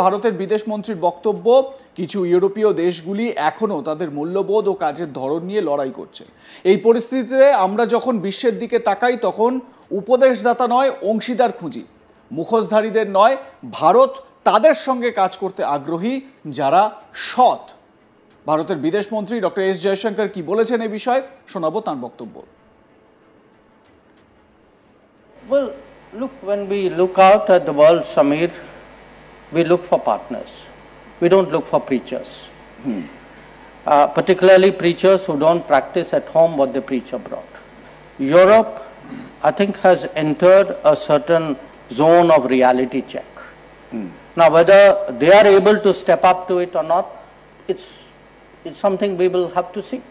ভারতের বিদেশ মন্ত্রীর বক্তব্য, কিছু ইউরোপীয় দেশগুলি এখনো তাদের মূল্যবোধ ও কাজের ধরন নিয়ে লড়াই করছে। এই পরিস্থিতিতে আমরা যখন বিশ্বের দিকে তাকাই তখন উপদেশদাতা নয় অংশীদার খুঁজি, মুখোশধারীদের নয়। ভারত তাদের সঙ্গে কাজ করতে আগ্রহী যারা সৎ। ভারতের বিদেশ মন্ত্রী ডক্টর এস জয়শঙ্কর কি বলেছেন এই বিষয়ে শোনাবো তার বক্তব্য। Well, look, when we look out at the world, Samir, we look for partners. We don't look for preachers. Particularly preachers who don't practice at home what they preach abroad. Europe, I think, has entered a certain zone of reality check. Now, whether they are able to step up to it or not, it's something we will have to see.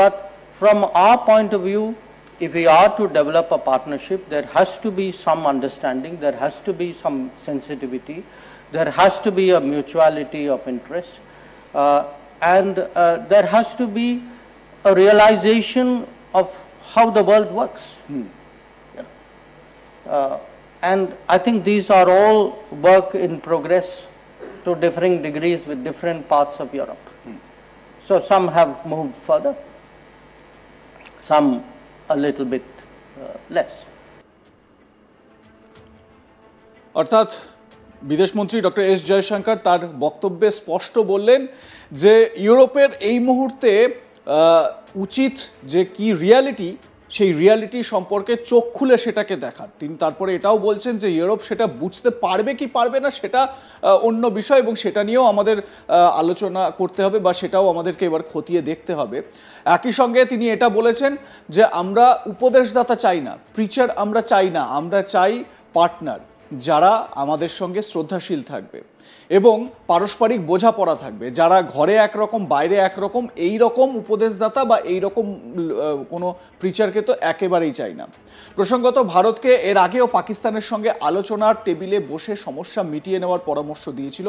But from our point of view, if we are to develop a partnership, there has to be some understanding, there has to be some sensitivity, there has to be a mutuality of interest, and there has to be a realization of how the world works. And I think these are all work in progress to differing degrees with different parts of Europe. So some have moved further, some a little bit less. অর্থাৎ বিদেশমন্ত্রী doctor S Jaishankar তার বক্তব্যে স্পষ্ট বললেন যে ইউরোপের এই মুহূর্তে উচিত যে কি রিয়ালিটি, সেই রিয়ালিটি সম্পর্কে চোখ খুলে সেটাকে দেখার। তিনি তারপরে এটাও বলছেন যে ইউরোপ সেটা বুঝতে পারবে কি পারবে না সেটা অন্য বিষয়, এবং সেটা নিয়েও আমাদের আলোচনা করতে হবে বা সেটাও আমাদেরকে এবার খতিয়ে দেখতে হবে। একই সঙ্গে তিনি এটা বলেছেন যে আমরা উপদেশদাতা চাই না, প্রিচার আমরা চাই না, আমরা চাই পার্টনার যারা আমাদের সঙ্গে শ্রদ্ধাশীল থাকবে এবং পারস্পরিক বোঝাপড়া থাকবে, যারা ঘরে একরকম বাইরে একরকম, এই রকম উপদেশদাতা বা এই রকম কোনো প্রিচারকে তো একেবারেই চাই না। প্রসঙ্গত ভারতকে এর আগেও পাকিস্তানের সঙ্গে আলোচনার টেবিলে বসে সমস্যা মিটিয়ে নেওয়ার পরামর্শ দিয়েছিল।